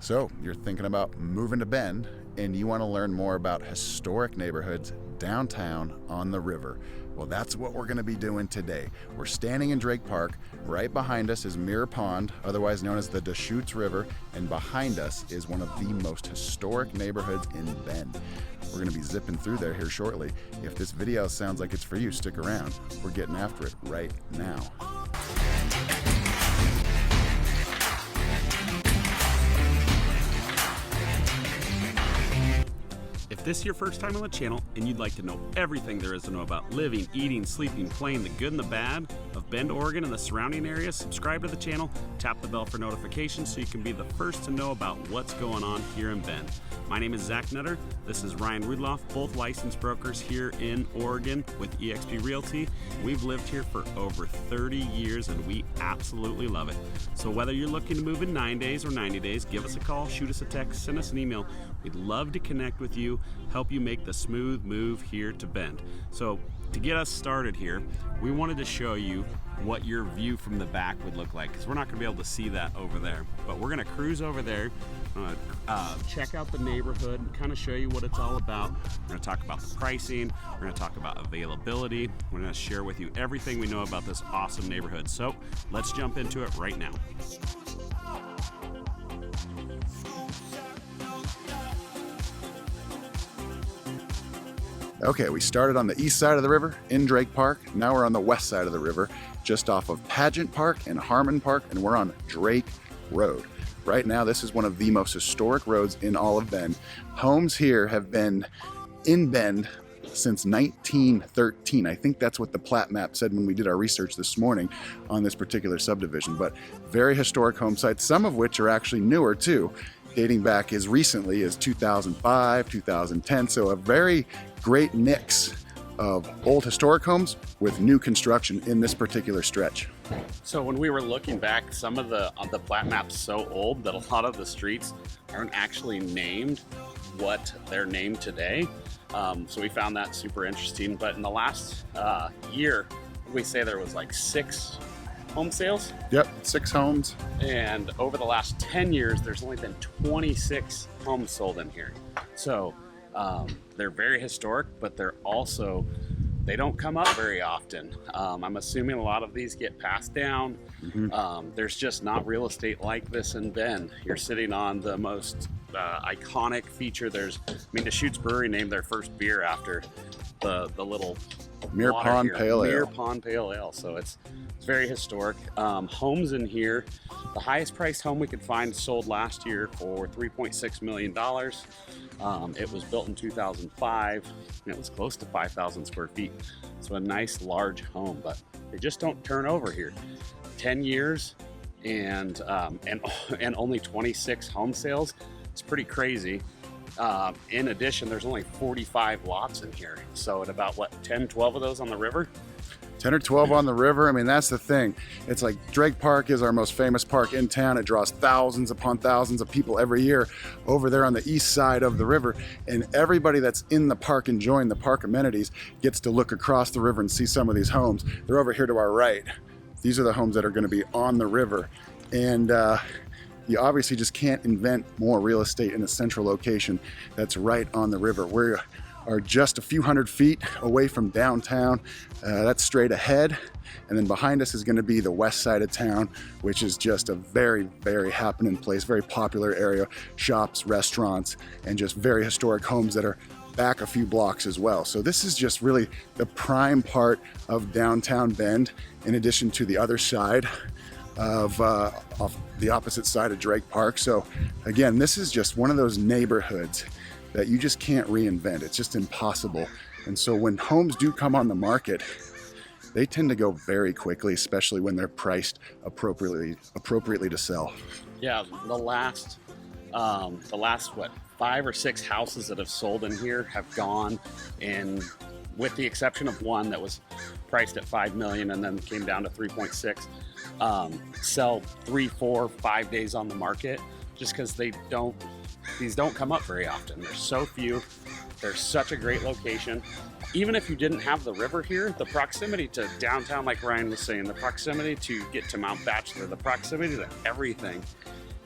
So you're thinking about moving to Bend and you want to learn more about historic neighborhoods downtown on the river. Well, that's what we're going to be doing today. We're standing in Drake Park. Right behind us is Mirror Pond, otherwise known as the Deschutes River, and behind us is one of the most historic neighborhoods in Bend. We're going to be zipping through there here shortly. If this video sounds like it's for you, stick around. We're getting after it right now. If this is your first time on the channel and you'd like to know everything there is to know about living, eating, sleeping, playing, the good and the bad of Bend, Oregon and the surrounding areas, subscribe to the channel, tap the bell for notifications so you can be the first to know about what's going on here in Bend. My name is Zach Nutter. This is Ryan Rudloff, both licensed brokers here in Oregon with eXp Realty. We've lived here for over 30 years and we absolutely love it. So whether you're looking to move in 9 days or 90 days, give us a call, shoot us a text, send us an email. We'd love to connect with you, help you make the smooth move here to Bend. So to get us started here, we wanted to show you what your view from the back would look like, because we're not going to be able to see that over there. But we're going to cruise over there, check out the neighborhood, and kind of show you what it's all about. We're going to talk about the pricing, we're going to talk about availability, we're going to share with you everything we know about this awesome neighborhood. So let's jump into it right now. Okay, we started on the east side of the river in Drake Park. Now we're on the west side of the river, just off of Pageant Park and Harmon Park, and we're on Drake Road. Right now, this is one of the most historic roads in all of Bend. Homes here have been in Bend since 1913. I think that's what the plat map said when we did our research this morning on this particular subdivision, but very historic home sites, some of which are actually newer too, dating back as recently as 2005, 2010. So a very great mix of old historic homes with new construction in this particular stretch. So when we were looking back, some of the plat maps so old that a lot of the streets aren't actually named what they're named today. So we found that super interesting. But in the last year, we say there was like 6 home sales. Yep, 6 homes. And over the last 10 years, there's only been 26 homes sold in here. So they're very historic, but they don't come up very often. I'm assuming a lot of these get passed down. There's just not real estate like this in Bend. You're sitting on the most iconic feature. Deschutes Brewery named their first beer after the little Mirror Pond Pale Ale. Mirror Pond Pale Ale. So it's very historic. Homes in here, the highest priced home we could find sold last year for $3.6 million. It was built in 2005 and it was close to 5,000 square feet. So a nice large home, but they just don't turn over here. 10 years and only 26 home sales. It's pretty crazy. In addition, there's only 45 lots in here. So at about what, 10, 12 of those on the river? 10 or 12 on the river. I mean, that's the thing. It's like Drake Park is our most famous park in town. It draws thousands upon thousands of people every year over there on the east side of the river. And everybody that's in the park enjoying the park amenities gets to look across the river and see some of these homes. They're over here to our right. These are the homes that are going to be on the river. And you obviously just can't invent more real estate in a central location that's right on the river. We are just a few hundred feet away from downtown. That's straight ahead. And then behind us is going to be the west side of town, which is just a very, very happening place, very popular area, shops, restaurants, and just very historic homes that are back a few blocks as well. So this is just really the prime part of downtown Bend, in addition to the other side of off the opposite side of Drake Park. So again, this is just one of those neighborhoods that you just can't reinvent. It's just impossible. And so when homes do come on the market, they tend to go very quickly, especially when they're priced appropriately to sell. Yeah, the last what, 5 or 6 houses that have sold in here have gone, and with the exception of one that was priced at $5 million and then came down to 3.6, sell 3, 4, 5 days on the market, just because these don't come up very often. There's so few. They're such a great location. Even if you didn't have the river here, the proximity to downtown, like Ryan was saying, the proximity to get to Mount Bachelor, the proximity to everything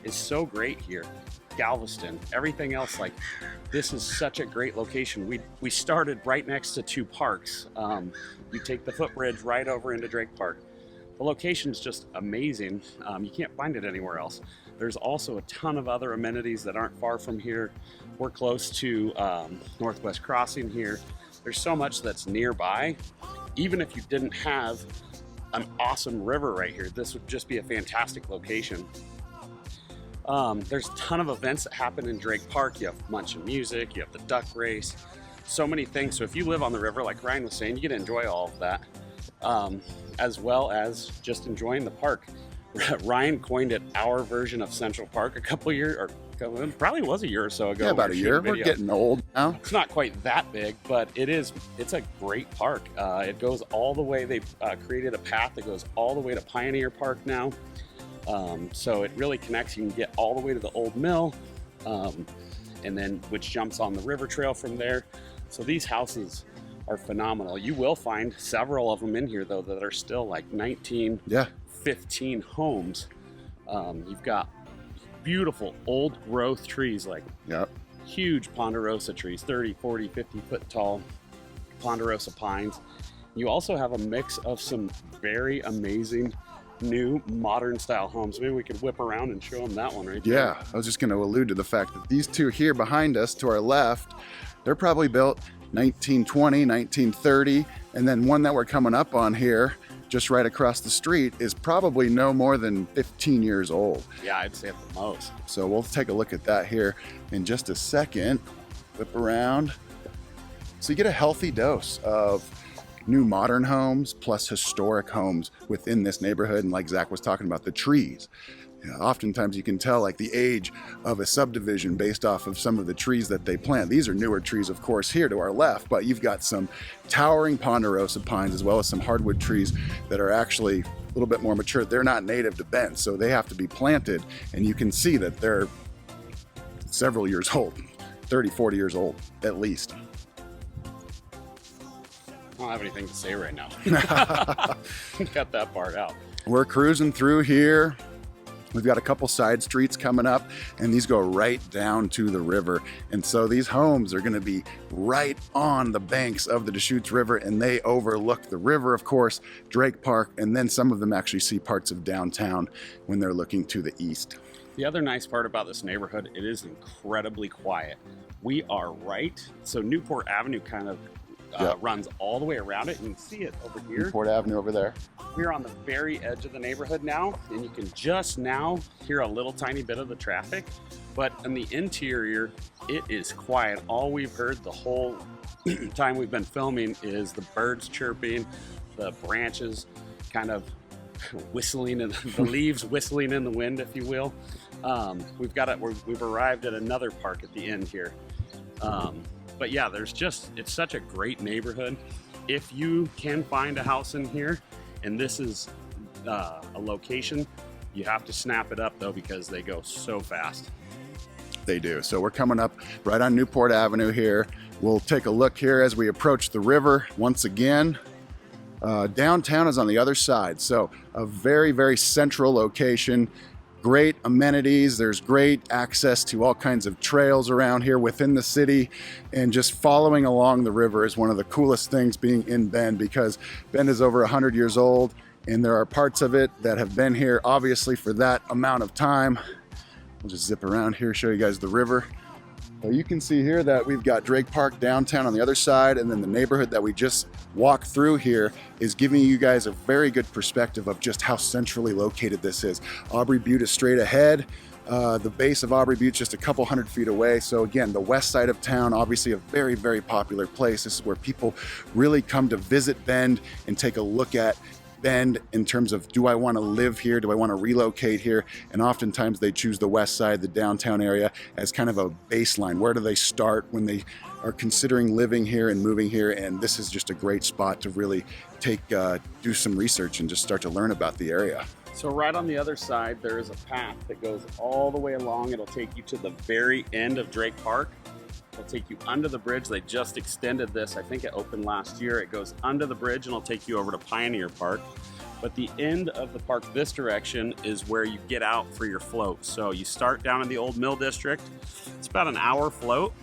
is so great here. Galveston, everything else, like this is such a great location. We started right next to two parks. You take the footbridge right over into Drake Park. The location is just amazing. You can't find it anywhere else. There's also a ton of other amenities that aren't far from here. We're close to Northwest Crossing here. There's so much that's nearby. Even if you didn't have an awesome river right here, this would just be a fantastic location. There's a ton of events that happen in Drake Park. You have Munch and Music, you have the duck race, so many things. So if you live on the river, like Ryan was saying, you get to enjoy all of that, as well as just enjoying the park. Ryan coined it our version of Central Park a couple years, or it probably was a year or so ago. Yeah, about a year. We're getting old now. It's not quite that big, but it's a great park. It goes all the way. They created a path that goes all the way to Pioneer Park now. So it really connects. You can get all the way to the old mill, and then which jumps on the river trail from there. So these houses are phenomenal. You will find several of them in here though that are still like 15 homes. You've got beautiful old growth trees, like huge ponderosa trees, 30, 40, 50 foot tall ponderosa pines. You also have a mix of some very amazing new modern style homes. Maybe we could whip around and show them that one right there. Yeah, I was just going to allude to the fact that these two here behind us to our left, they're probably built 1920, 1930, and then one that we're coming up on here just right across the street is probably no more than 15 years old. Yeah, I'd say at the most. So we'll take a look at that here in just a second. Whip around. So you get a healthy dose of new modern homes plus historic homes within this neighborhood. And like Zach was talking about, the trees. Oftentimes you can tell like the age of a subdivision based off of some of the trees that they plant. These are newer trees, of course, here to our left, but you've got some towering ponderosa pines as well as some hardwood trees that are actually a little bit more mature. They're not native to Bend, so they have to be planted, and you can see that they're several years old, 30, 40 years old at least. I don't have anything to say right now. Cut that part out. We're cruising through here. We've got a couple side streets coming up, and these go right down to the river. And so these homes are gonna be right on the banks of the Deschutes River, and they overlook the river, of course, Drake Park, and then some of them actually see parts of downtown when they're looking to the east. The other nice part about this neighborhood, it is incredibly quiet. We are so Newport Avenue kind of runs all the way around it. You can see it over here. Newport Avenue over there. We're on the very edge of the neighborhood now, and you can just now hear a little tiny bit of the traffic, but in the interior, it is quiet. All we've heard the whole time we've been filming is the birds chirping, the branches kind of whistling, and the leaves whistling in the wind, if you will. We've arrived at another park at the end here. But yeah, it's such a great neighborhood. If you can find a house in here, and this is a location, you have to snap it up though, because they go so fast. They do. So we're coming up right on Newport Avenue here. We'll take a look here as we approach the river once again. Downtown is on the other side. So a very, very central location. Great amenities. There's great access to all kinds of trails around here within the city, and just following along the river is one of the coolest things being in Bend, because Bend is over 100 years old, and there are parts of it that have been here obviously for that amount of time. We'll just zip around here, show you guys the river. Well, you can see here that we've got Drake Park downtown on the other side, and then the neighborhood that we just walked through here is giving you guys a very good perspective of just how centrally located this is. Aubrey Butte is straight ahead. The base of Aubrey Butte just a couple hundred feet away. So again, the west side of town, obviously a very, very popular place. This is where people really come to visit Bend and take a look at Bend in terms of, do I want to live here? Do I want to relocate here? And oftentimes they choose the west side, the downtown area, as kind of a baseline. Where do they start when they are considering living here and moving here? And this is just a great spot to really do some research and just start to learn about the area. So right on the other side, there is a path that goes all the way along. It'll take you to the very end of Drake Park. It'll take you under the bridge. They just extended this. I think it opened last year. It goes under the bridge and it'll take you over to Pioneer Park. But the end of the park this direction is where you get out for your float. So you start down in the old Mill District. It's about an hour float,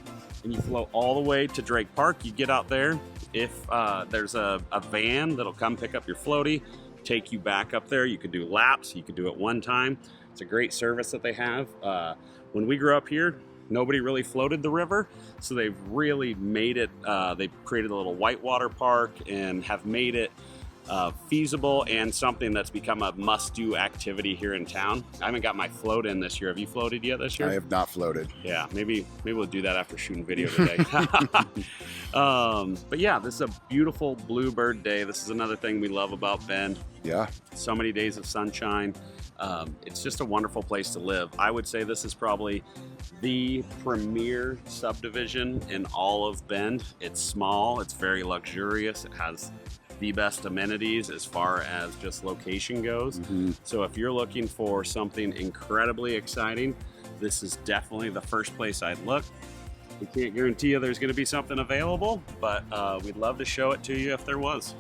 and you float all the way to Drake Park. You get out there. If there's a van that'll come pick up your floaty, take you back up there. You could do laps. You could do it one time. It's a great service that they have. When we grew up here, nobody really floated the river, so they've really made it, they've created a little whitewater park and have made it feasible and something that's become a must-do activity here in town. I haven't got my float in this year. Have you floated yet this year? I have not floated. Yeah, maybe we'll do that after shooting video today. But yeah, this is a beautiful bluebird day. This is another thing we love about Bend. Yeah. So many days of sunshine. It's just a wonderful place to live. I would say this is probably the premier subdivision in all of Bend. It's small, it's very luxurious, it has the best amenities as far as just location goes. So if you're looking for something incredibly exciting, this is definitely the first place I'd look. We can't guarantee you there's going to be something available, but we'd love to show it to you if there was.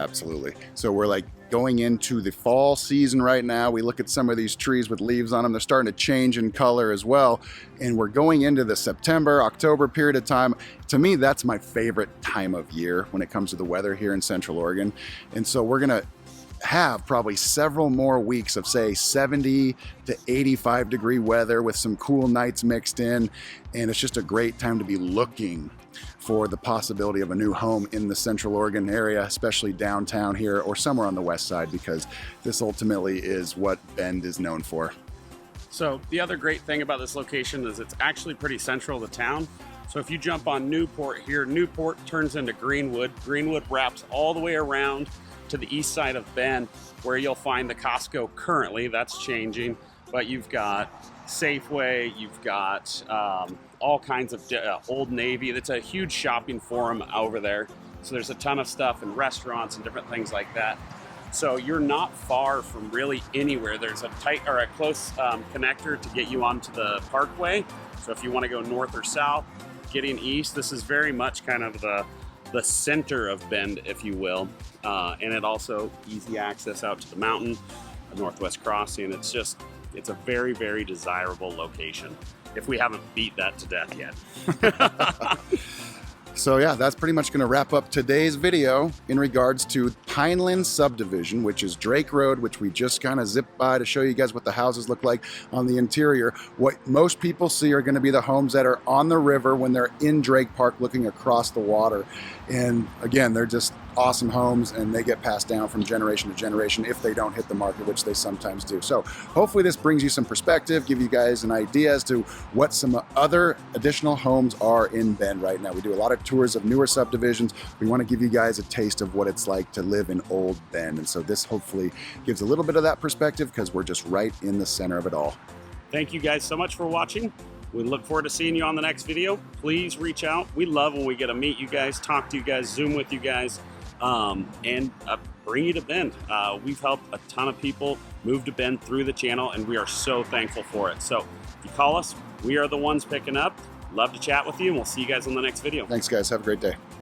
Absolutely. So we're like going into the fall season right now. We look at some of these trees with leaves on them. They're starting to change in color as well. And we're going into the September, October period of time. To me, that's my favorite time of year when it comes to the weather here in Central Oregon. And so we're going to have probably several more weeks of, say, 70 to 85 degree weather with some cool nights mixed in. And it's just a great time to be looking for the possibility of a new home in the Central Oregon area, especially downtown here or somewhere on the west side, because this ultimately is what Bend is known for. So the other great thing about this location is it's actually pretty central to town. So if you jump on Newport here, Newport turns into Greenwood. Greenwood wraps all the way around to the east side of Bend, where you'll find the Costco currently. That's changing, but you've got Safeway, you've got all kinds of Old Navy. That's a huge shopping forum over there. So there's a ton of stuff and restaurants and different things like that. So you're not far from really anywhere. There's a tight or a close connector to get you onto the parkway. So if you want to go north or south, getting east, this is very much kind of the center of Bend, if you will. And it also easy access out to the mountain, the Northwest Crossing. It's a very, very desirable location, if we haven't beat that to death yet. So yeah, that's pretty much going to wrap up today's video in regards to Pineland Subdivision, which is Drake Road, which we just kind of zipped by to show you guys what the houses look like on the interior. What most people see are going to be the homes that are on the river when they're in Drake Park looking across the water. And again, they're just awesome homes, and they get passed down from generation to generation if they don't hit the market, which they sometimes do. So hopefully this brings you some perspective, give you guys an idea as to what some other additional homes are in Bend right now. We do a lot of tours of newer subdivisions. We want to give you guys a taste of what it's like to live in Old Bend. And so this hopefully gives a little bit of that perspective, because we're just right in the center of it all. Thank you guys so much for watching. We look forward to seeing you on the next video. Please reach out. We love when we get to meet you guys, talk to you guys, Zoom with you guys, and bring you to Bend. We've helped a ton of people move to Bend through the channel, and we are so thankful for it. So if you call us, we are the ones picking up. Love to chat with you, and we'll see you guys on the next video. Thanks, guys. Have a great day.